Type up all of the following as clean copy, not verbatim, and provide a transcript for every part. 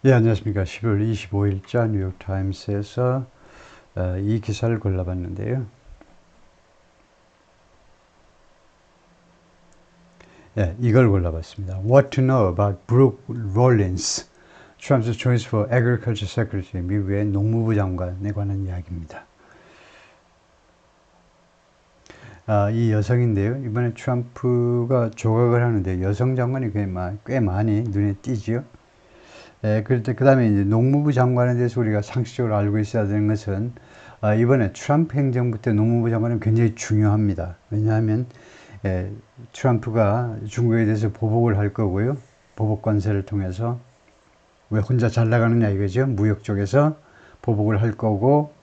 예, 안녕하십니까. 10월 25일자 뉴욕타임스에서 이 기사를 골라봤는데요. 예, 이걸 골라봤습니다. What to know about Brooke Rollins, Trump's choice for Agriculture Secretary, 미국의 농무부 장관에 관한 이야기입니다. 이 여성인데요. 이번에 트럼프가 조각을 하는데 여성 장관이 꽤 많이 눈에 띄지요. 그 다음에 이제 농무부 장관에 대해서 우리가 상식적으로 알고 있어야 되는 것은 이번에 트럼프 행정부 때 농무부 장관은 굉장히 중요합니다. 왜냐하면 트럼프가 중국에 대해서 보복을 할 거고요. 보복 관세를 통해서 왜 혼자 잘 나가느냐 이거죠. 무역 쪽에서 보복을 할 거고,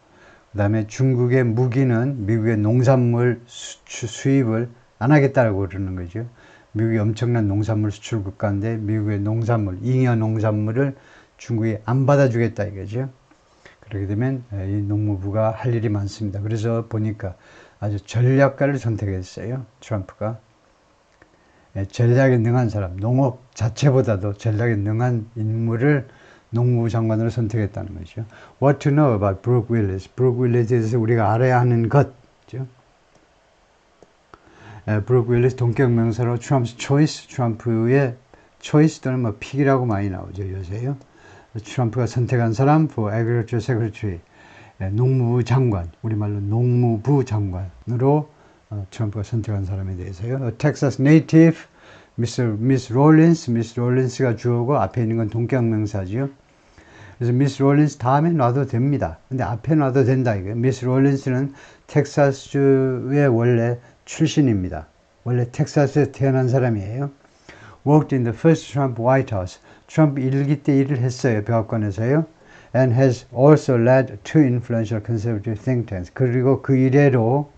그 다음에 중국의 무기는 미국의 농산물 수입을 안 하겠다고 그러는 거죠. 미국이 엄청난 농산물 수출 국가인데 미국의 농산물, 잉여 농산물을 중국이 안 받아주겠다 이거죠. 그렇게 되면 이 농무부가 할 일이 많습니다. 그래서 보니까 아주 전략가를 선택했어요. 트럼프가. 전략에 능한 사람, 농업 자체보다도 전략에 능한 인물을 농무부 장관으로 선택했다는 거죠. What to know about Brooke Willis? Brooke Willis에 대해서 우리가 알아야 하는 것죠. 브룩 윌리스 동격명사로 Trump's choice, 트럼프의 choice 또는 뭐 픽이라고 많이 나오죠, 요새요. 트럼프가 선택한 사람, for Agriculture Secretary, 농무부 장관, 우리말로 농무부 장관으로 트럼프가 선택한 사람에 대해서요. Texas native, Miss Rollins가 주어고 앞에 있는 건 동격명사지요. 그래서 Miss Rollins 다음에 놔도 됩니다. 근데 앞에 놔도 된다 이거예요. Miss Rollins는 텍사스주의 원래 출신입니다. 원래 텍사스에 태어난 사람이에요. Worked in the first Trump White House. 트럼프 1기 때 일을 했어요. 백악관에서요. And has also led two influential conservative think tanks. 그리고 그 이래로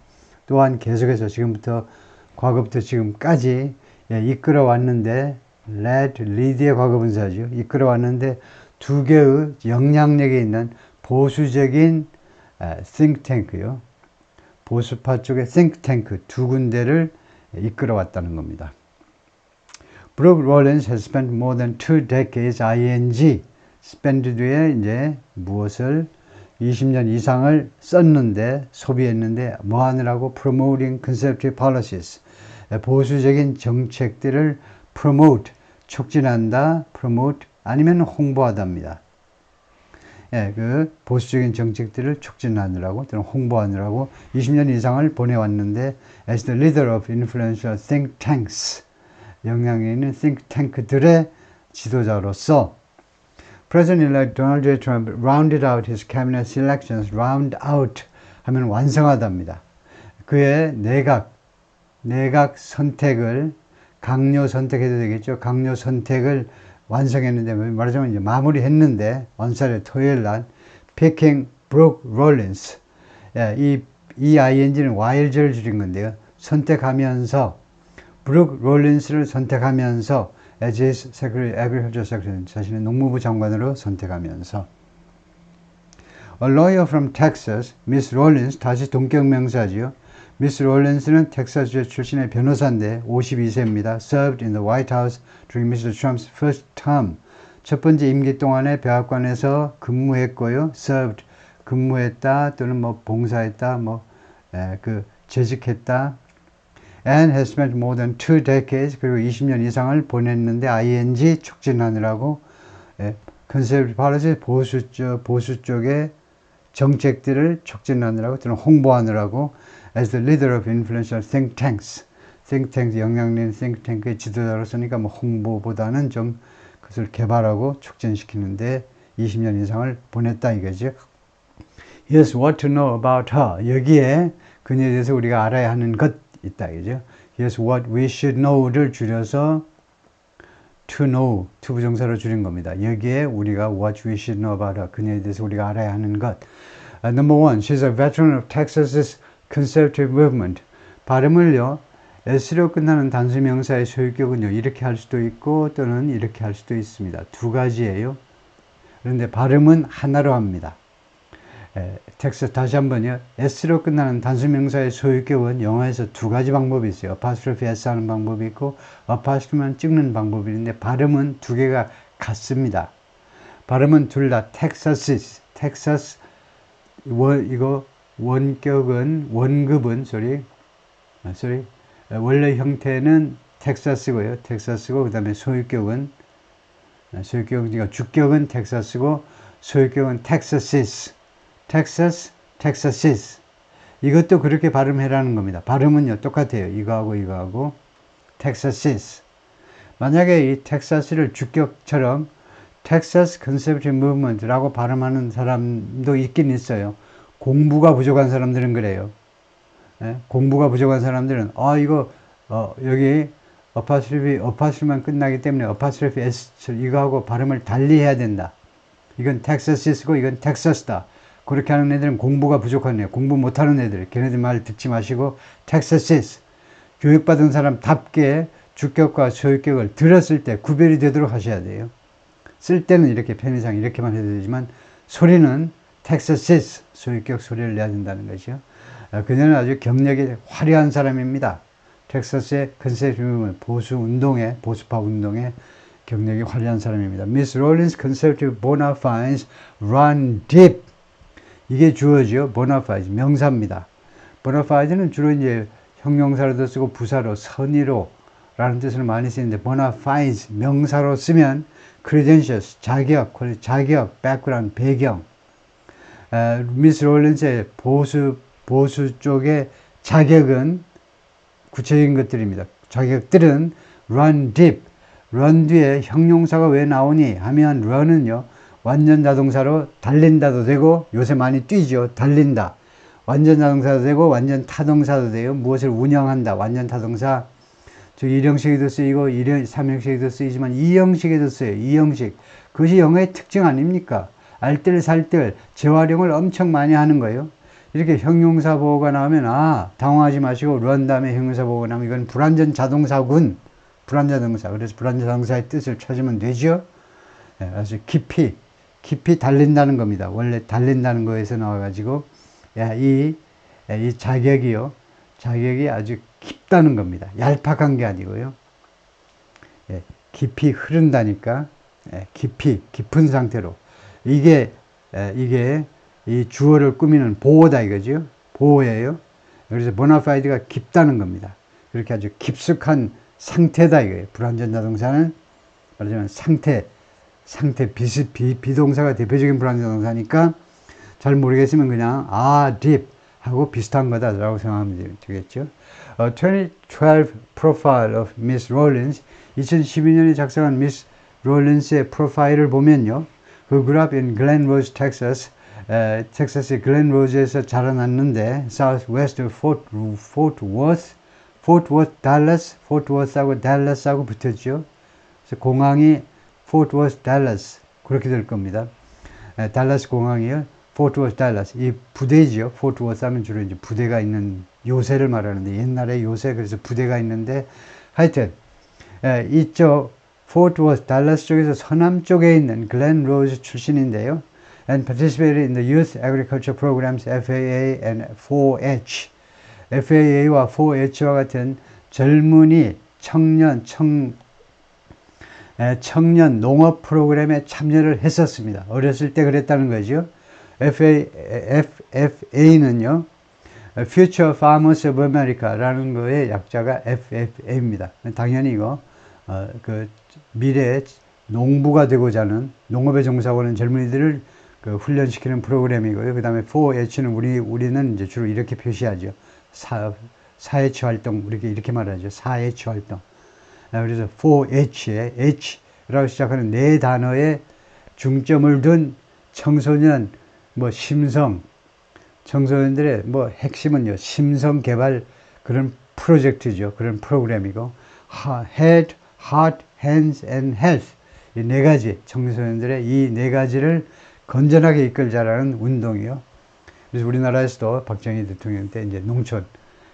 또한 계속해서 과거부터 지금까지 이끌어왔는데, lead의 과거분사죠. 이끌어왔는데 두 개의 영향력이 있는 보수적인 think tank요. 보수파 쪽의 싱크탱크 두 군데를 이끌어왔다는 겁니다. 브룩 롤린스 has spent more than 2 decades, ing, spend 뒤에 이제 무엇을 20년 이상을 썼는데, 소비했는데, 뭐 하느라고? promoting conservative policies, 보수적인 정책들을 promote, 촉진한다, promote, 아니면 홍보하답니다. 그 보수적인 정책들을 촉진하느라고 또는 홍보하느라고 20년 이상을 보내왔는데, as the leader of influential think tanks, 영향이 있는 think tank들의 지도자로서 President-elect Donald J. Trump rounded out his cabinet selections. round out 하면 완성하답니다. 그의 내각 선택을, 강요 선택해도 되겠죠. 강요 선택을 완성했는데, 말하자면 이제 마무리했는데, 언살의 토요일 날, picking Brooke Rollins. 이 ing는 while를 줄인 건데요. 선택하면서, Brooke Rollins를 선택하면서, as his agriculture secretary, 자신의 농무부 장관으로 선택하면서. A lawyer from Texas, Miss Rollins, 다시 동격명사지요. 미스 롤린스는 텍사스 출신의 변호사인데 52세입니다. Served in the White House during Mr. Trump's first term. 첫 번째 임기 동안에 백악관에서 근무했고요. Served, 근무했다 또는 뭐 봉사했다, 재직했다. And has spent more than 2 decades, 그리고 20년 이상을 보냈는데, ing, 촉진하느라고, conservative policy, 보수 쪽의 정책들을 촉진하느라고 또는 홍보하느라고, as the leader of influential think tanks, 영향력 있는 think tank의 지도자로서니까 홍보보다는 좀 그것을 개발하고 촉진시키는데 20년 이상을 보냈다 이거죠. Here's what to know about her. 여기에 그녀에 대해서 우리가 알아야 하는 것 있다 이거죠. Here's what we should know를 줄여서 to know, to 부정사로 줄인 겁니다. 여기에 우리가 what we should know about her, 그녀에 대해서 우리가 알아야 하는 것. Number one, she's a veteran of Texas's conservative movement. 발음을요, s로 끝나는 단수 명사의 소유격은요, 이렇게 할 수도 있고 또는 이렇게 할 수도 있습니다. 두 가지예요. 그런데 발음은 하나로 합니다. 다시 한번요. s로 끝나는 단수 명사의 소유격은 영어에서 두 가지 방법이 있어요. apostrophe s 하는 방법이 있고 apostrophe만 찍는 방법이 있는데 발음은 두 개가 같습니다. 발음은 둘 다 텍사스, 텍사스, 이거 원격은, 원급은, 원래 형태는 텍사스고요. 텍사스고, 그 다음에 소유격은, 그러니까 주격은 텍사스고, 소유격은 텍사시스, 텍사시스. 이것도 그렇게 발음해라는 겁니다. 발음은요, 똑같아요. 이거하고, 텍사시스. 만약에 이 텍사스를 주격처럼 텍사스 컨servative movement라고 발음하는 사람도 있긴 있어요. 공부가 부족한 사람들은 그래요. 예? 공부가 부족한 사람들은 여기 어파스트로피만 끝나기 때문에 어파스트로피 S 이거하고 발음을 달리 해야 된다. 이건 텍사시스고 이건 텍사스다. 그렇게 하는 애들은 공부가 부족한 애, 공부 못하는 애들, 걔네들 말 듣지 마시고 텍사시스. 교육받은 사람답게 주격과 소유격을 들었을 때 구별이 되도록 하셔야 돼요. 쓸 때는 이렇게 편의상 이렇게만 해도 되지만 소리는 텍사시스 소유격 소리를 내야 된다는 거죠. 그녀는 아주 경력이 화려한 사람입니다. 텍사스의 컨servative 보수파 운동에 경력이 화려한 사람입니다. Miss Rawlins' conservative bona fides run deep. 이게 주어죠. bona fides 명사입니다. bona fides는 주로 이제 형용사로도 쓰고 부사로 선의로 라는 뜻을 많이 쓰는데 bona fides 명사로 쓰면 credentials 자격, background 배경. 미스 롤린스의 보수 쪽의 자격은 구체적인 것들입니다. 자격들은 run deep. run 뒤에 형용사가 왜 나오니 하면 run은요 완전 자동사로 달린다도 되고 요새 많이 뛰죠. 달린다. 완전 자동사도 되고 완전 타동사도 돼요. 무엇을 운영한다. 완전 타동사. 즉 1형식에도 쓰이고 3형식에도 쓰이지만 2형식에도 쓰여요. 2형식. 그것이 영어의 특징 아닙니까? 알뜰살뜰 재활용을 엄청 많이 하는 거예요. 이렇게 형용사 보호가 나오면 당황하지 마시고 run 다음에 형용사 보호가 나오면 이건 불완전 자동사군. 불완전동사. 그래서 불완전동사의 뜻을 찾으면 되죠. 아주 깊이 달린다는 겁니다. 원래 달린다는 거에서 나와가지고 이 자격이 아주 깊다는 겁니다. 얄팍한 게 아니고요. 깊이 흐른다니까 깊은 상태로 이게 이 주어를 꾸미는 보호다 이거죠. 보호예요. 그래서 보나파이드가 깊다는 겁니다. 그렇게 아주 깊숙한 상태다 이거예요. 불완전 자동사는 말하자면 상태 비동사가 대표적인 불완전 동사니까 잘 모르겠으면 그냥 deep 하고 비슷한 거다라고 생각하면 되겠죠. 2012 profile of Miss Rawlins 2012년에 작성한 미스 롤린스의 프로파일을 보면요. 그 grew up in Glen Rose, Texas. 텍사스의 글렌 로즈에서 자라났는데 Southwest Fort Worth, Dallas, Fort Worth하고 Dallas하고 붙었죠. 그래서 공항이 Fort Worth, Dallas 그렇게 될 겁니다. 달라스 공항이요. Fort Worth, Dallas 이 부대죠. Fort Worth 하면 주로 이제 부대가 있는 요새를 말하는데 옛날에 요새 그래서 부대가 있는데 하여튼 이쪽 Fort Worth, Dallas 쪽에서 서남 쪽에 있는 글렌 로즈 출신인데요. And participated in the Youth Agriculture Programs FAA and 4H. FAA와 4H와 같은 젊은이 청년 농업 프로그램에 참여를 했었습니다. 어렸을 때 그랬다는 거죠. FFA는요, Future Farmers of America라는 거의 약자가 FFA입니다. 당연히 이거 그 미래의 농부가 되고자 하는 농업에 종사하는 젊은이들을 그 훈련시키는 프로그램이고요. 그 다음에 4H는 우리는 이제 주로 이렇게 표시하죠. 4H 활동, 이렇게 말하죠. 4H 활동. 그래서 4H에 H라고 시작하는 네 단어에 중점을 둔 청소년, 청소년들의 핵심은요, 심성 개발 그런 프로젝트죠. 그런 프로그램이고, Head, Heart, Hands and Health. 이 네 가지, 청소년들의 이 네 가지를 건전하게 이끌자라는 운동이요. 그래서 우리나라에서도 박정희 대통령 때 이제 농촌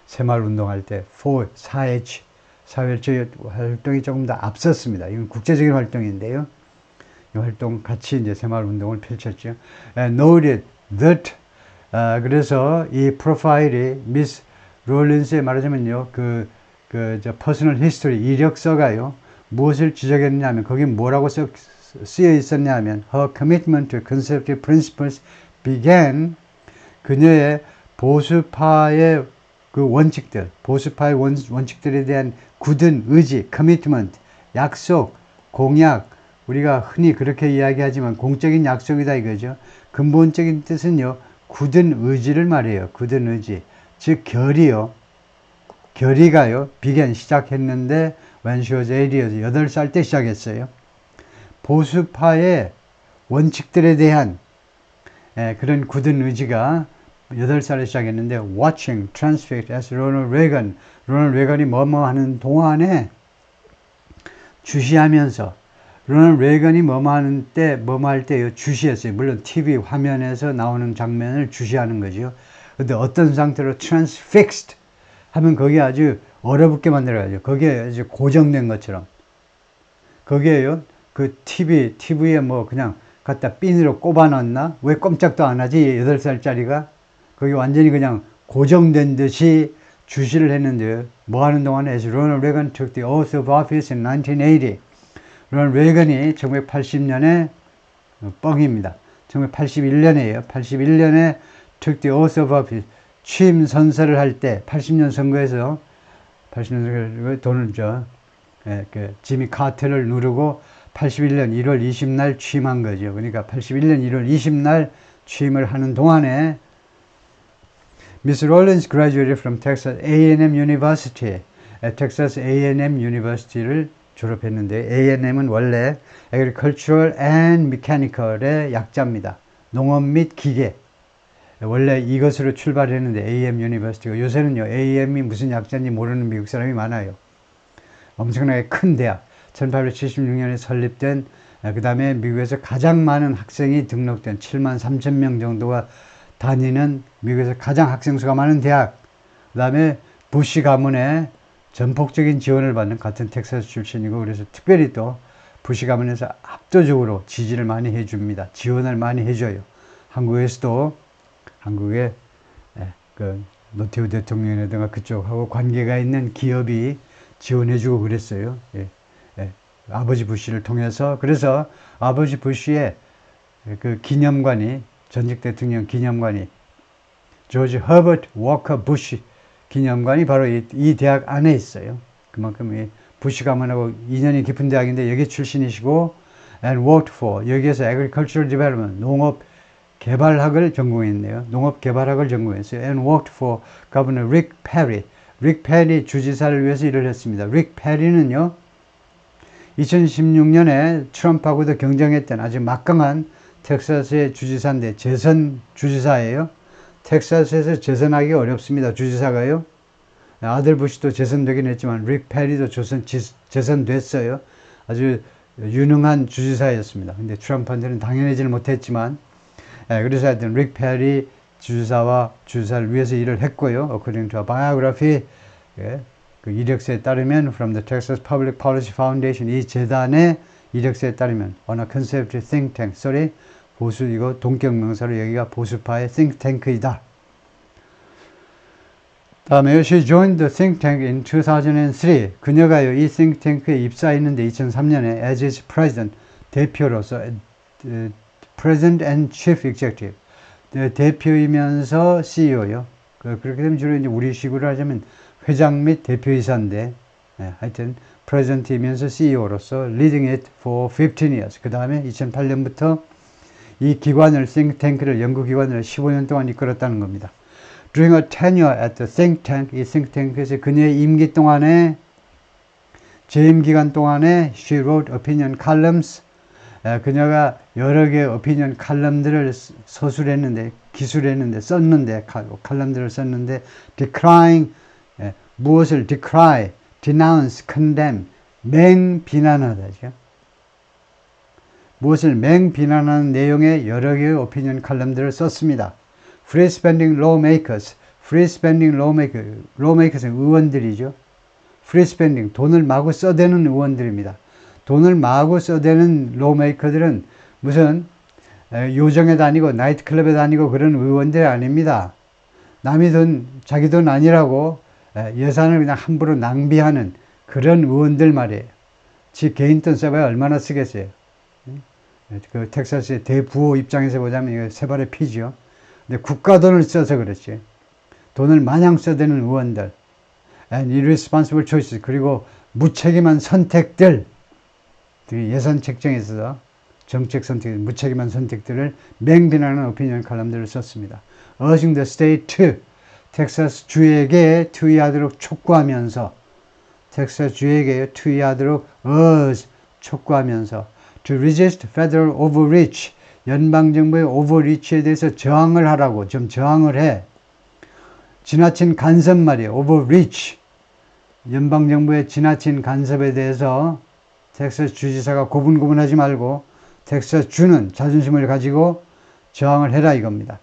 새마을 운동할 때 4H 사회적 활동이 조금 더 앞섰습니다. 이건 국제적인 활동인데요. 이 활동 같이 이제 새마을 운동을 펼쳤죠. Noted that 그래서 이 프로파일이 미스 롤린스에 말하자면요, 퍼스널 히스토리 이력서가요 무엇을 지적했느냐면 거기 뭐라고 쓰여 있었냐 하면 her commitment to conservative principles began 그녀의 보수파의 그 원칙들, 보수파의 원칙들에 대한 굳은 의지, commitment, 약속, 공약, 우리가 흔히 그렇게 이야기하지만 공적인 약속이다 이거죠. 근본적인 뜻은요, 굳은 의지를 말해요. 굳은 의지. 즉, 결의요. 결의가요, began 시작했는데, when she was 8 years, 8살 때 시작했어요. 보수파의 원칙들에 대한 그런 굳은 의지가 8살에 시작했는데 watching, transfixed as 로널드 레이건이 뭐뭐 하는 동안에 주시하면서 로널드 레이건이 뭐뭐 할 때요 주시했어요. 물론 TV 화면에서 나오는 장면을 주시하는 거죠. 근데 어떤 상태로 transfixed 하면 거기에 아주 얼어붙게 만들어가죠. 거기에 아주 고정된 것처럼. 거기에요 그 TV에 뭐 그냥 갖다 핀으로 꼽아 놨나? 왜 꼼짝도 안 하지? 8살짜리가? 거기 완전히 그냥 고정된 듯이 주시를 했는데요. 뭐 하는 동안에 as Ronald Reagan took the oath of office in 1980. 로널드 레이건이 1980년에 뻥입니다. 1981년에요. 81년에 took the oath of office. 취임 선서를 할 때 80년 선거에서 80년 돈을 지미 카터를 누르고 81년 1월 20날 취임한 거죠. 그러니까 81년 1월 20날 취임을 하는 동안에 Miss Rawlins graduated from Texas A&M University. 텍사스 A&M University를 졸업했는데 A&M은 원래 Agricultural and Mechanical의 약자입니다. 농업 및 기계. 원래 이것으로 출발했는데 A&M University가 요새는요 A&M이 무슨 약자인지 모르는 미국 사람이 많아요. 엄청나게 큰 대학. 1876년에 설립된 그 다음에 미국에서 가장 많은 학생이 등록된 7만 3천 명 정도가 다니는 미국에서 가장 학생 수가 많은 대학. 그 다음에 부시 가문의 전폭적인 지원을 받는 같은 텍사스 출신이고 그래서 특별히 또 부시 가문에서 압도적으로 지지를 많이 해줍니다. 지원을 많이 해줘요. 한국에서도 한국의 그 노태우 대통령이라든가 그쪽하고 관계가 있는 기업이 지원해주고 그랬어요. 아버지 부시를 통해서. 그래서 아버지 부시의 그 기념관이 전직 대통령 기념관이 조지 허버트 워커 부시 기념관이 바로 이 대학 안에 있어요. 그만큼 이 부시 가문하고 인연이 깊은 대학인데 여기 출신이시고 and worked for 여기에서 agricultural development 농업 개발학을 전공했네요. 농업 개발학을 전공했어요. and worked for Governor Rick Perry. 릭 페리 주지사를 위해서 일을 했습니다. 릭 페리는요 2016년에 트럼프하고도 경쟁했던 아주 막강한 텍사스의 주지사인데 재선 주지사예요. 텍사스에서 재선하기 어렵습니다. 주지사가요. 아들 부시도 재선되긴 했지만 릭 페리도 재선됐어요. 아주 유능한 주지사였습니다. 근데 트럼프한테는 당연하지는 못했지만 그래서 하여튼 릭 페리 주지사를 위해서 일을 했고요. According to a biography, 그 이력서에 따르면 from the Texas Public Policy Foundation 이 재단의 이력서에 따르면 on a conservative think tank, 보수 이거 동격명사로 여기가 보수파의 think tank이다. 다음에요. She joined the think tank in 2003. 그녀가요 이 think tank에 입사했는데 2003년에 as its president 대표로서 president and chief executive 대표이면서 CEO요. 그렇게 되면 주로 이제 우리식으로 하자면 회장 및 대표이사인데, 하여튼 president이면서 CEO로서 leading it for 15 years. 그 다음에 2008년부터 이 기관을 think tank를 연구기관을 15년 동안 이끌었다는 겁니다. During her tenure at the think tank, 이 think tank에서 그녀의 임기 동안에 재임 기간 동안에 she wrote opinion columns. 그녀가 여러 개의 오피니언 칼럼들을 썼는데 칼럼들을 썼는데 decrying 무엇을 decry, denounce, condemn 맹비난하다죠. 무엇을 맹비난하는 내용의 여러 개의 오피니언 칼럼들을 썼습니다. Free spending lawmakers, lawmakers는 의원들이죠. Free spending 돈을 마구 써대는 의원들입니다. 돈을 마구 써대는 로메이커들은 무슨 요정에 다니고 나이트클럽에 다니고 그런 의원들이 아닙니다. 남의 돈, 자기 돈 아니라고 예산을 그냥 함부로 낭비하는 그런 의원들 말이에요. 지 개인 돈 써봐야 얼마나 쓰겠어요. 그 텍사스의 대부호 입장에서 보자면 이거 세 발의 피죠. 근데 국가 돈을 써서 그렇지. 돈을 마냥 써대는 의원들. And irresponsible choices. 그리고 무책임한 선택들. 예산 책정에 있어서 정책 선택, 무책임한 선택들을 맹비난하는 오피니언 칼럼들을 썼습니다. Urging the state to, 텍사스 주에게 투의하도록 촉구하면서, 텍사스 주에게 투의하도록 촉구하면서, to resist federal overreach, 연방정부의 overreach에 대해서 저항을 하라고, 좀 저항을 해. 지나친 간섭 말이에요. overreach. 연방정부의 지나친 간섭에 대해서 텍사스 주지사가 고분고분하지 말고 텍사스 주는 자존심을 가지고 저항을 해라 이겁니다.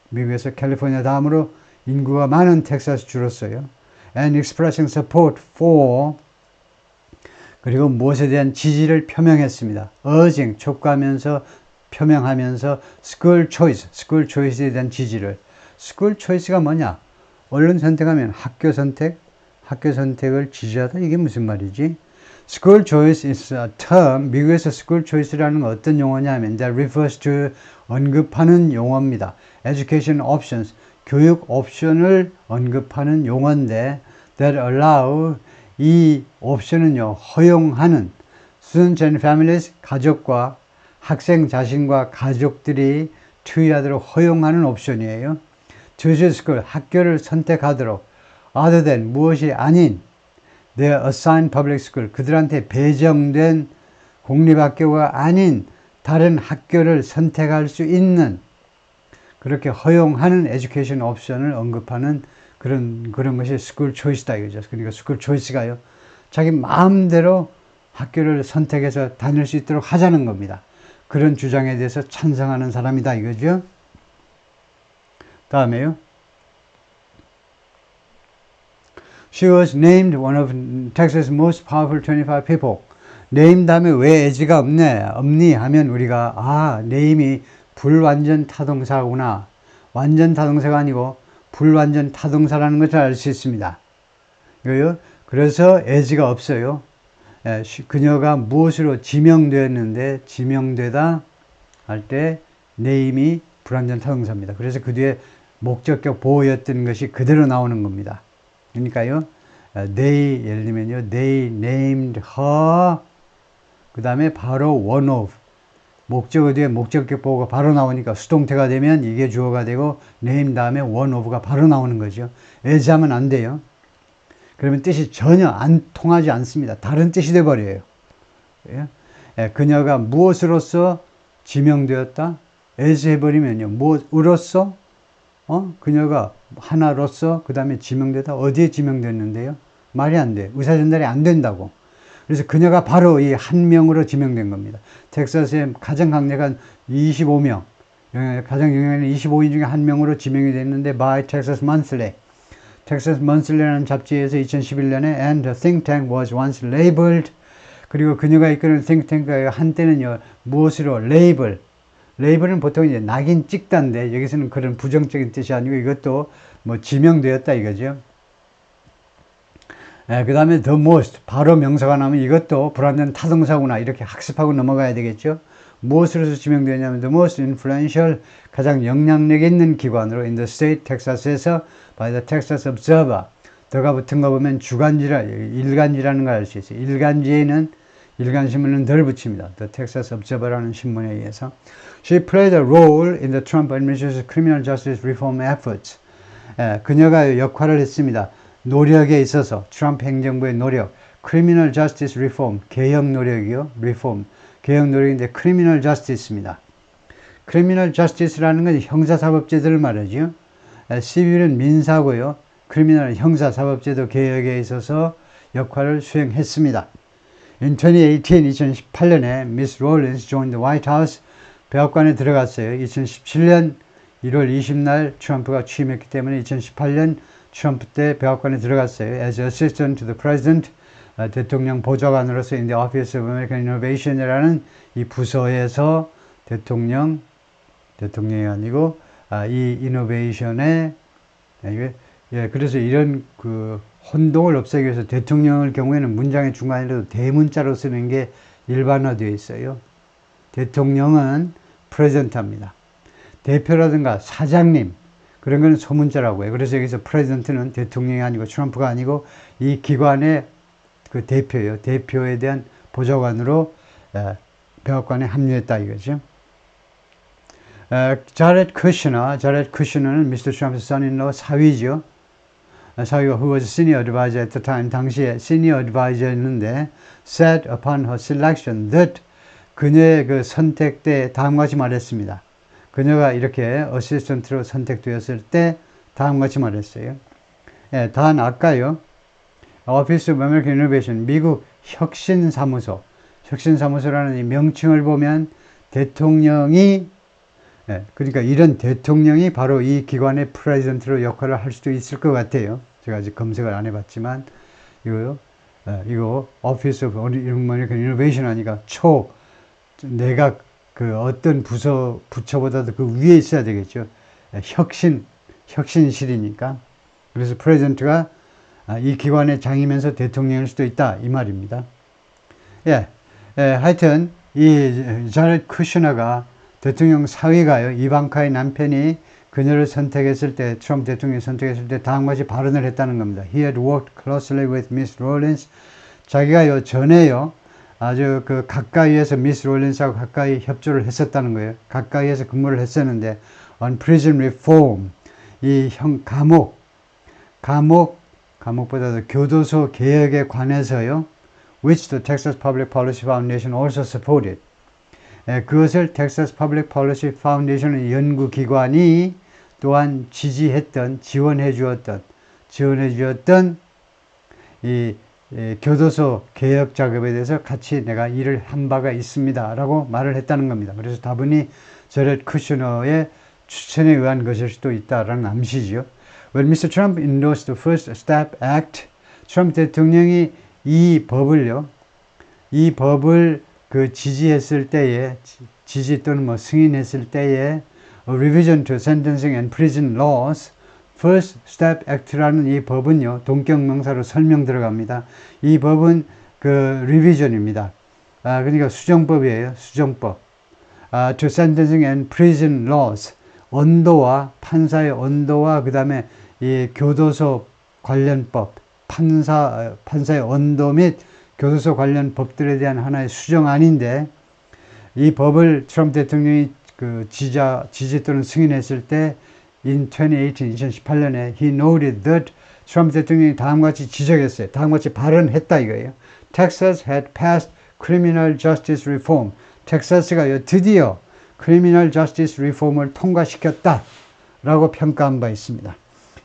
미국에서 캘리포니아 다음으로 인구가 많은 텍사스 주로서요. And expressing support for, 그리고 무엇에 대한 지지를 표명했습니다. urging, 촉구하면서 표명하면서 school choice에 대한 지지를. school choice가 뭐냐? 얼른 선택하면 학교 선택을 지지하다. 이게 무슨 말이지? School choice is a term. 미국에서 school choice라는 건 어떤 용어냐 하면 that refers to, 언급하는 용어입니다. Education options, 교육 옵션을 언급하는 용어인데 that allow, 이 옵션은요 허용하는 students and families, 가족과 학생 자신과 가족들이 투의하도록 허용하는 옵션이에요. choose school, 학교를 선택하도록 other than, 무엇이 아닌 their assigned public school, 그들한테 배정된 공립학교가 아닌 다른 학교를 선택할 수 있는, 그렇게 허용하는 에듀케이션 옵션을 언급하는 그런 것이 school choice다 이거죠. 그러니까 school choice가요, 자기 마음대로 학교를 선택해서 다닐 수 있도록 하자는 겁니다. 그런 주장에 대해서 찬성하는 사람이다 이거죠. 다음에요. She was named one of Texas' most powerful 25 people. 네임 다음에 왜 에지가 없니 하면 우리가 네임이 불완전 타동사구나. 완전 타동사가 아니고 불완전 타동사라는 것을 알 수 있습니다. 이거요. 그래서 에지가 없어요. 그녀가 무엇으로 지명되었는데 지명되다 할 때 네임이 불완전 타동사입니다. 그래서 그 뒤에 목적격 보호였던 것이 그대로 나오는 겁니다. 그러니까요, 예를 들면요, they named her, 그 다음에 바로 one of, 목적어 뒤에 목적격 보호가 바로 나오니까 수동태가 되면 이게 주어가 되고 name 다음에 one of가 바로 나오는 거죠. as 하면 안 돼요. 그러면 뜻이 전혀 안 통하지 않습니다. 다른 뜻이 돼버려요. 그녀가 무엇으로서 지명되었다? as 해버리면요, 무엇으로서? 그녀가 하나로서 그 다음에 지명되다. 어디에 지명됐는데요? 말이 안 돼. 의사전달이 안 된다고. 그래서 그녀가 바로 이 한 명으로 지명된 겁니다. 텍사스의 가장 강력한 25명, 가장 유명한 25인 중에 한 명으로 지명이 됐는데 by Texas Monthly. 텍사스 먼슬리라는 잡지에서 2011년에 and the think tank was once labeled. 그리고 그녀가 이끄는 think tank가 한때는요, 무엇으로 레이블은 보통 이제 낙인 찍다인데 여기서는 그런 부정적인 뜻이 아니고 이것도 뭐 지명되었다 이거죠. 그 다음에 the most, 바로 명사가 나오면 이것도 불완전 타동사구나 이렇게 학습하고 넘어가야 되겠죠. 무엇으로서 지명되냐면 the most influential, 가장 영향력 있는 기관으로 in the state, 텍사스에서 by the Texas Observer. 더가 붙은 거 보면 일간지라는 걸 알 수 있어요. 일간지에는 일간신문은 덜 붙입니다. The Texas Observer라는 신문에 의해서. She played a role in the Trump administration's criminal justice reform efforts. 그녀가 역할을 했습니다. 노력에 있어서 트럼프 행정부의 노력, criminal justice reform, 개혁 노력이요. reform, 개혁 노력인데 criminal justice입니다. criminal justice라는 건 형사사법제도를 말하죠. civil은 민사고요. criminal 형사사법제도 개혁에 있어서 역할을 수행했습니다. In 2018년에 Miss Rawlins joined the White House. 백악관에 들어갔어요. 2017년 1월 20날 트럼프가 취임했기 때문에 2018년 트럼프 때 백악관에 들어갔어요. As Assistant to the President, 대통령 보좌관으로서 in the Office of American Innovation이라는 이 부서에서 대통령이 아니고 이 이노베이션에 그래서 이런 그 혼동을 없애기 위해서 대통령의 경우에는 문장의 중간이라도 대문자로 쓰는 게 일반화되어 있어요. 대통령은 프레젠터입니다. 대표라든가 사장님 그런 거는 소문자라고 해요. 그래서 여기서 프레젠트는 대통령이 아니고 트럼프가 아니고 이 기관의 그 대표예요. 대표에 대한 보좌관으로 백악관에 합류했다 이거죠. 자렛 쿠셔너는 미스터 트럼프의 son-in-law 사위죠. 사위가 who was senior advisor at the time, 당시에 senior advisor였는데 said upon her selection that 그녀의 그 선택 때 다음과 같이 말했습니다. 그녀가 이렇게 어시스턴트로 선택되었을 때 다음과 같이 말했어요. 예, 단 아까요. Office of American Innovation, 미국 혁신사무소. 혁신사무소라는 이 명칭을 보면 대통령이 그러니까 이런 대통령이 바로 이 기관의 프레젠트로 역할을 할 수도 있을 것 같아요. 제가 아직 검색을 안 해봤지만 이거 Office of American Innovation 하니까 내각 그 어떤 부처보다도 그 위에 있어야 되겠죠. 혁신실이니까. 그래서 프레젠트가 이 기관의 장이면서 대통령일 수도 있다 이 말입니다. 하여튼 이 자렛 쿠셔너가 대통령 사위가요, 이방카의 남편이 그녀를 선택했을 때, 트럼프 대통령이 선택했을 때 다음과 같이 발언을 했다는 겁니다. He had worked closely with Miss Rawlins. 자기가요, 전에요, 아주 그 가까이에서 미스 롤린스하고 가까이 협조를 했었다는 거예요. 가까이에서 근무를 했었는데, on prison reform. 이 감옥보다도 교도소 개혁에 관해서요, which the Texas Public Policy Foundation also supported. 그것을 텍사스 퍼블릭 폴리시 파운데이션 연구기관이 또한 지원해 주었던 이 교도소 개혁 작업에 대해서 같이 내가 일을 한 바가 있습니다 라고 말을 했다는 겁니다. 그래서 다분히 자렛 쿠셔너의 추천에 의한 것일 수도 있다라는 암시죠. When Mr. Trump endorsed the First Step Act, 트럼프 대통령이 이 법을 그 지지했을 때에, 지지 또는 승인했을 때에 Revision to Sentencing and Prison Laws, First Step Act라는 이 법은요, 동격명사로 설명 들어갑니다. 이 법은 그 리비전입니다. 그러니까 수정법이에요. 수정법. To Sentencing and Prison Laws, 판사의 언도와 그 다음에 이 교도소 관련법, 판사의 언도 및 교도소 관련 법들에 대한 하나의 수정안인데 이 법을 트럼프 대통령이 그 지지 또는 승인했을 때 in 2018년에 he noted that 트럼프 대통령이 다음과 같이 지적했어요. 다음과 같이 발언했다 이거예요. Texas had passed criminal justice reform. 텍사스가 드디어 criminal justice reform을 통과시켰다 라고 평가한 바 있습니다.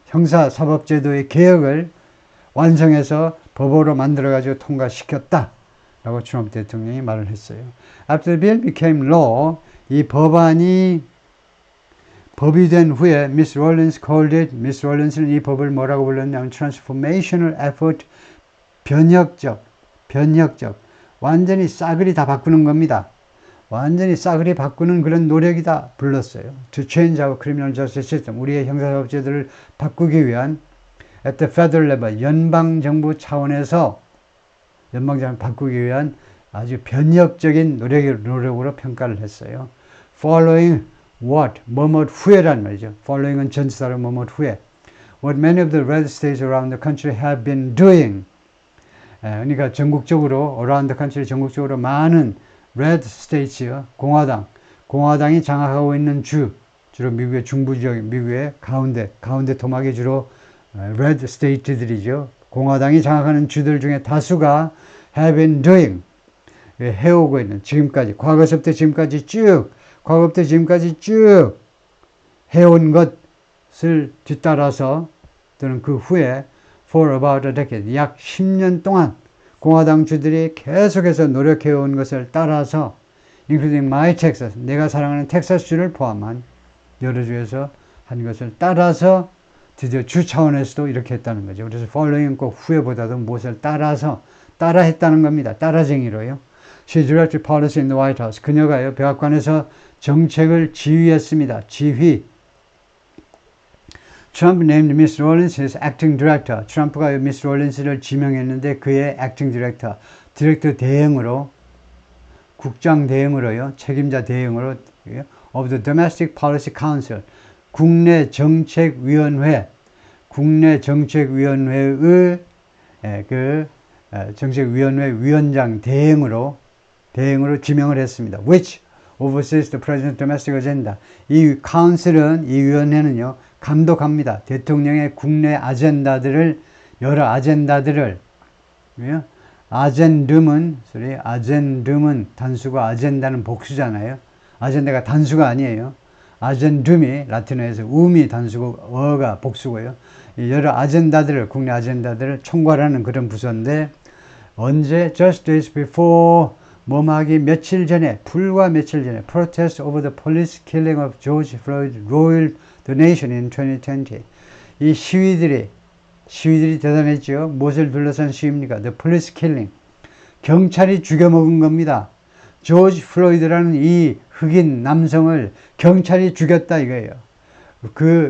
형사사법제도의 개혁을 완성해서 법으로 만들어가지고 통과시켰다 라고 트럼프 대통령이 말을 했어요. After the bill became law, 이 법안이 법이 된 후에 Miss Rawlins called it, Miss Rawlins는 이 법을 뭐라고 불렀냐면 transformational effort, 변혁적, 완전히 싸그리 다 바꾸는 겁니다. 완전히 싸그리 바꾸는 그런 노력이다 불렀어요. To change our criminal justice system, 우리의 형사사법제도를 바꾸기 위한 at the federal level, 연방정부 차원에서 바꾸기 위한 아주 변혁적인 노력으로 평가를 했어요. Following what? 뭐뭇 후에란 말이죠. Following은 전치사로 뭐뭇 후에. What many of the red states around the country have been doing. 그러니까 전국적으로, around the country 전국적으로 많은 red states요. 공화당이 장악하고 있는 주로 미국의 중부 지역, 미국의 가운데 토막이 주로 red state들이죠. 공화당이 장악하는 주들 중에 다수가 have been doing, 해오고 있는, 과거부터 지금까지 쭉 해온 것을 뒤따라서 또는 그 후에 for about a decade, 약 10년 동안 공화당 주들이 계속해서 노력해온 것을 따라서 including my Texas, 내가 사랑하는 텍사스주를 포함한 여러 주에서 한 것을 따라서 드디어 주 차원에서도 이렇게 했다는 거죠. 그래서 following은 꼭 후에보다도 무엇을 따라 했다는 겁니다. 따라쟁이로요. She directed policy in the White House. 그녀가요, 백악관에서 정책을 지휘했습니다. Trump named Miss Rawlins his acting director. 트럼프가 Miss Rawlins를 지명했는데 그의 acting director, 디렉터 대행으로 국장 대행으로요, 책임자 대행으로 of the Domestic Policy Council, 국내정책위원회의 정책위원회 위원장 대행으로 지명을 했습니다. Which oversees the president's domestic agenda. 이 카운슬은, 이 위원회는요, 감독합니다. 대통령의 국내 여러 아젠다들을, 아젠듬은 단수고 아젠다는 복수잖아요. 아젠다가 단수가 아니에요. 아젠듬이 라틴어에서 음이 단수고 어가 복수고요. 여러 국내 아젠다들을 총괄하는 그런 부서인데, 언제? Just days before 불과 며칠 전에 protest over the police killing of George Floyd roiled the nation in 2020. 이 시위들이 대단했죠. 무엇을 둘러싼 시위입니까? The police killing. 경찰이 죽여먹은 겁니다. 조지 플로이드라는 이 흑인 남성을 경찰이 죽였다 이거예요.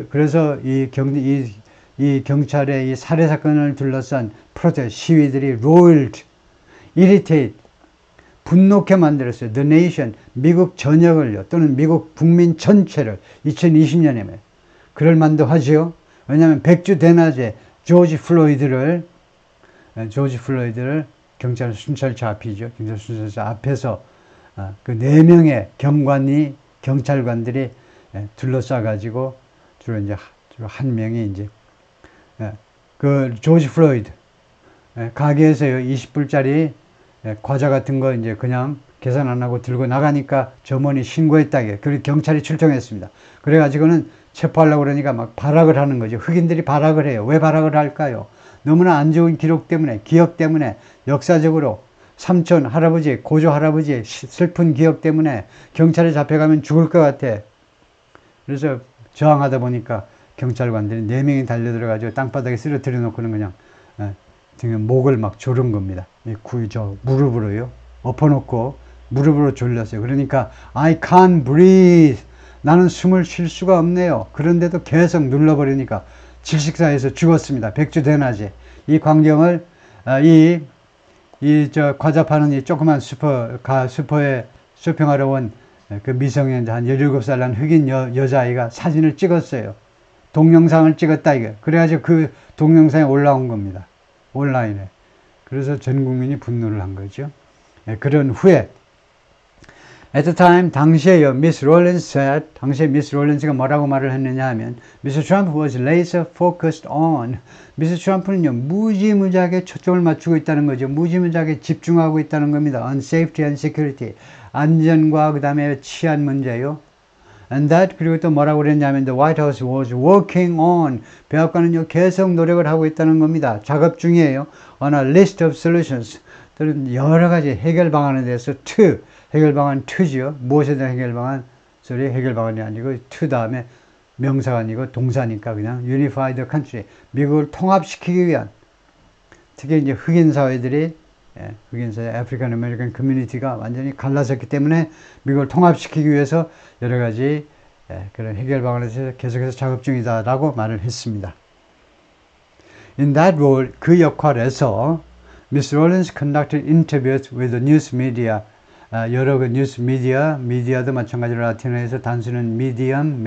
그래서 이 경찰의 이 살해 사건을 둘러싼 프로테스트 시위들이 roiled, irritate, 분노케 만들었어요. The nation, 미국 전역을요, 또는 미국 국민 전체를 2020년에 그럴 만도 하지요. 왜냐하면 백주 대낮에 조지 플로이드를 경찰 순찰차 앞이죠. 경찰 순찰차 앞에서 그 4명의 경찰관들이 둘러싸가지고 주로 이제 한 명이 이제 그 조지 플로이드 가게에서요 20불짜리 과자 같은 거 이제 그냥 계산 안 하고 들고 나가니까 점원이 신고했다. 그리고 경찰이 출동했습니다. 그래가지고는 체포하려고 그러니까 막 발악을 하는 거죠. 흑인들이 발악을 해요. 왜 발악을 할까요? 너무나 안 좋은 기억 때문에 역사적으로 삼촌, 할아버지, 고조 할아버지의 슬픈 기억 때문에 경찰에 잡혀가면 죽을 것 같아. 그래서 저항하다 보니까 경찰관들이 4명이 달려들어가지고 땅바닥에 쓰러뜨려 놓고는 그냥 목을 막 조른 겁니다. 무릎으로요. 엎어놓고 무릎으로 졸렸어요. 그러니까 I can't breathe. 나는 숨을 쉴 수가 없네요. 그런데도 계속 눌러버리니까 질식사에서 죽었습니다. 백주 대낮에. 이 광경을 과자 파는 이 조그만 슈퍼에 쇼핑하러 온 그 미성년자 한 17살 난 흑인 여자아이가 사진을 찍었어요. 동영상을 찍었다 이게. 그래가지고 그 동영상에 올라온 겁니다. 온라인에. 그래서 전 국민이 분노를 한 거죠. 그런 후에 at the time 당시에요. Miss Rawlins said, 당시에 미스 롤린스가 뭐라고 말을 했느냐 하면 Mr. Trump was laser focused on. 미스 트럼프는요 무지무지하게 초점을 맞추고 있다는 거죠. 무지무지하게 집중하고 있다는 겁니다. On safety and security. 안전과 그 다음에 치안 문제요. And that 그리고 또 뭐라고 그랬냐면 The White House was working on. 백악관은요 계속 노력을 하고 있다는 겁니다. 작업 중이에요. On a list of solutions. 또는 여러 가지 해결 방안에 대해서 해결 방안 2지요. 무엇에 대한 해결 방안? 해결 방안이 아니고 다음에 명사가 아니고 동사니까 그냥 Unify the country. 미국을 통합시키기 위한 특히 이제 흑인 사회들이 아프리칸 아메리칸 커뮤니티가 완전히 갈라졌기 때문에 미국을 통합시키기 위해서 여러 가지 그런 해결 방안에 대해서 계속해서 작업 중이다라고 말을 했습니다. In that role, 그 역할에서 Miss Rawlins conducted interviews with the news media. 여러 그 뉴스 미디어도 마찬가지로 라틴어에서 단수는 medium,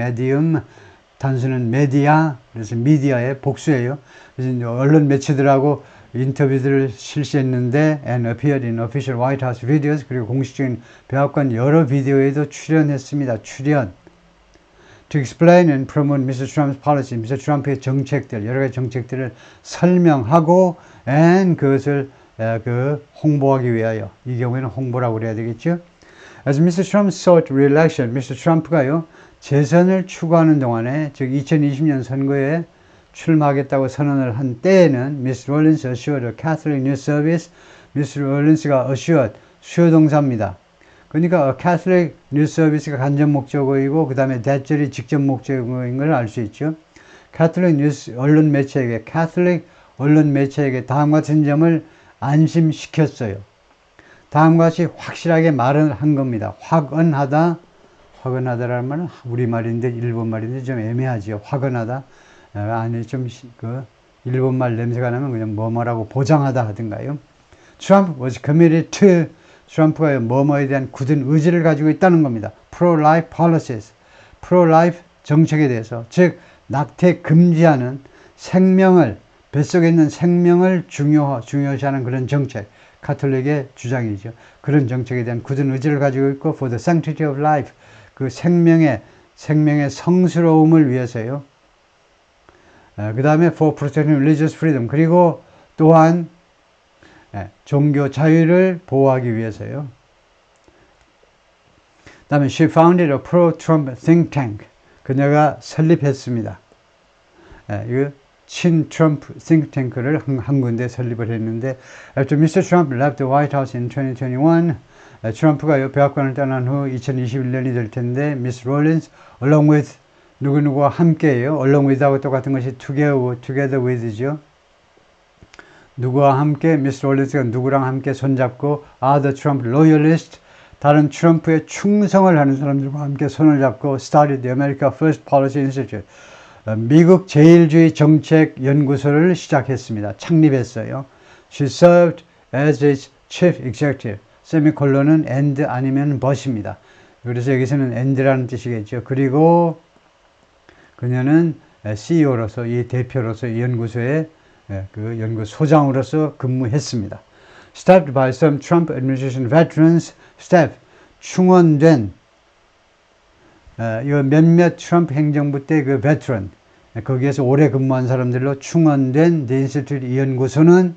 단수는 media, 그래서 미디어의 복수예요. 그래서 언론 매체들하고 인터뷰들을 실시했는데 and appeared in official White House videos. 그리고 공식적인 백악관 여러 비디오에도 출연했습니다. To explain and promote Mr. Trump's policy, Mr. 트럼프의 정책들, 여러 가지 정책들을 설명하고 and 그것을 홍보하기 위하여, 이 경우에는 홍보라고 그래야 되겠죠. As Mr. Trump sought re-election, Mr. 트럼프가요 재선을 추구하는 동안에, 즉 2020년 선거에 출마하겠다고 선언을 한 때에는 Miss Rawlins assured a Catholic News Service. Miss Rawlins가 assured 수요 동사입니다. 그러니까 Catholic News Service가 간접 목적어이고 그 다음에 that절이 직접 목적어인 걸 알 수 있죠. Catholic News 언론 매체에게 다음 같은 점을 안심시켰어요. 다음과 같이 확실하게 말을 한 겁니다. 화근하다라는 말은 우리말인데 일본말인데 좀 애매하지요. 화근하다. 아니 좀 일본말 냄새가 나면 그냥 뭐라고 보장하다 하든가요. Trump was committed to 트럼프가 뭐뭐에 대한 굳은 의지를 가지고 있다는 겁니다. pro-life policies, pro-life 정책에 대해서, 즉 낙태 금지하는 생명을, 뱃속에 있는 생명을 중요시하는 그런 정책, 가톨릭의 주장이죠. 그런 정책에 대한 굳은 의지를 가지고 있고, for the sanctity of life, 그 생명의 성스러움을 위해서요. 그 다음에 for protecting religious freedom, 그리고 또한 종교 자유를 보호하기 위해서요. 그 다음에 she founded a pro-Trump think tank, 그녀가 설립했습니다. 이거 친-트럼프 think tank를 한 군데 설립을 했는데, after Mr. Trump left the White House in 2021, 트럼프가 백악관을 떠난 후 2021년이 될 텐데, Miss Rawlins, along with 누구누구와 함께예요. along with하고 똑같은 것이 together with죠. 누구와 함께, Miss Rawlins가 누구랑 함께 손잡고, are the Trump loyalists, 다른 트럼프의 충성을 하는 사람들과 함께 손을 잡고, started the America First Policy Institute, 미국 제일주의 정책 연구소를 시작했습니다. 창립했어요. She served as its chief executive. 세미콜론은 and 아니면 but입니다. 그래서 여기서는 and라는 뜻이겠죠. 그리고 그녀는 CEO로서, 이 대표로서 이 연구소의 그 연구소장으로서 근무했습니다. Staffed by some Trump administration veterans, staff, 충원된 이 몇몇 트럼프 행정부 때 그 베테ran, 거기에서 오래 근무한 사람들로 충원된 the institute, 이 연구소는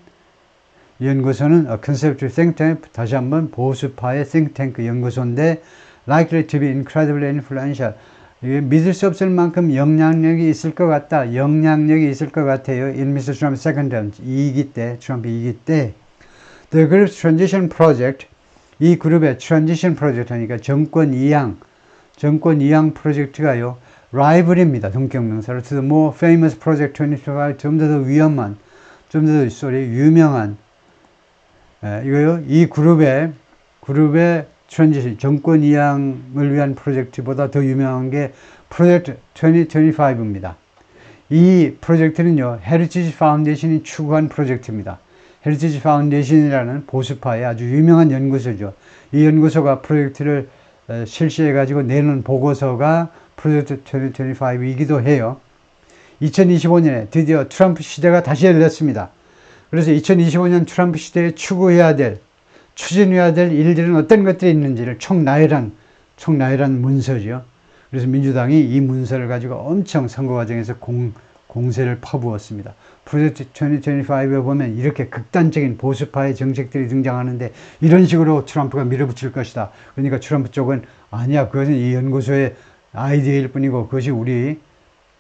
a conservative think tank, 다시 한번 보수파의 think tank 연구소인데, likely to be incredibly influential, 믿을 수 없을 만큼 영향력이 있을 것 같아요. in Mr. Trump's second term, 트럼프 2기 때. The group's transition project, 이 그룹의 transition project 하니까 정권 이양 프로젝트가요, rival입니다. 동격명사로 to the more famous project 2025, 좀 더 위험한, 유명한, 이거요, 이 그룹의 transition, 정권 이양을 위한 프로젝트보다 더 유명한 게 프로젝트 2025입니다. 이 프로젝트는요, 헤리티지 파운데이션이 추구한 프로젝트입니다. 헤리티지 파운데이션이라는 보수파의 아주 유명한 연구소죠. 이 연구소가 프로젝트를 실시해가지고 내는 보고서가 프로젝트 2025이기도 해요. 2025년에 드디어 트럼프 시대가 다시 열렸습니다. 그래서 2025년 트럼프 시대에 추진해야 될 일들은 어떤 것들이 있는지를 총나열한 문서죠. 그래서 민주당이 이 문서를 가지고 엄청 선거 과정에서 공세를 퍼부었습니다. 프로젝트 2025에 보면 이렇게 극단적인 보수파의 정책들이 등장하는데, 이런 식으로 트럼프가 밀어붙일 것이다. 그러니까 트럼프 쪽은 아니야, 그것은 이 연구소의 아이디어일 뿐이고 그것이 우리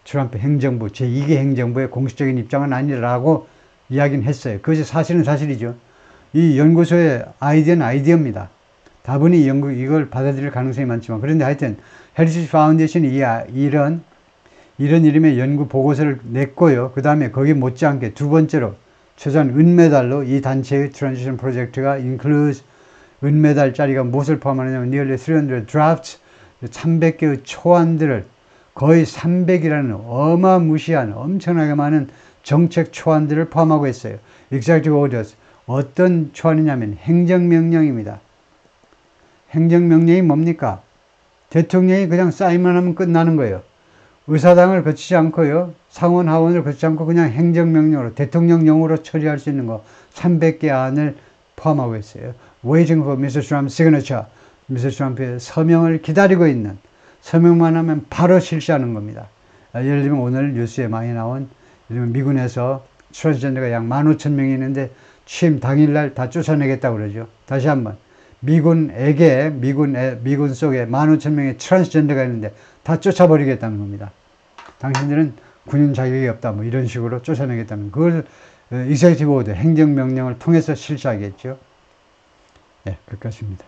트럼프 행정부, 제2기 행정부의 공식적인 입장은 아니라고 이야기는 했어요. 그것이 사실은 사실이죠. 이 연구소의 아이디어는 아이디어입니다. 다분히 이걸 받아들일 가능성이 많지만, 그런데 하여튼 헤리티지 파운데이션이 이런 이름의 연구 보고서를 냈고요. 그 다음에 거기 못지않게 두 번째로 최소한 은메달로 이 단체의 트랜지션 프로젝트가 includes, 은메달짜리가 무엇을 포함하느냐면 nearly 300 drafts, 300개의 초안들을, 거의 300이라는 어마무시한 엄청나게 많은 정책 초안들을 포함하고 있어요. Executive orders, 어떤 초안이냐면 행정명령입니다. 행정명령이 뭡니까? 대통령이 그냥 사인만 하면 끝나는 거예요. 의사당을 거치지 않고요, 상원 하원을 거치지 않고 그냥 행정명령으로, 대통령령으로 처리할 수 있는 거 300개 안을 포함하고 있어요. Waiting for Mr. Trump's signature, Mr. Trump의 서명을 기다리고 있는, 서명만 하면 바로 실시하는 겁니다. 예를 들면 오늘 뉴스에 많이 나온, 예를 들면 미군에서 트랜스젠더가 약 15,000명이 있는데 취임 당일날 다 쫓아내겠다고 그러죠. 다시 한번, 미군 속에 15,000명의 트랜스젠더가 있는데 다 쫓아버리겠다는 겁니다. 당신들은 군인 자격이 없다, 뭐 이런 식으로 쫓아내겠다는, 그걸 executive order, 행정명령을 통해서 실시하겠죠. 네, 그렇습니다.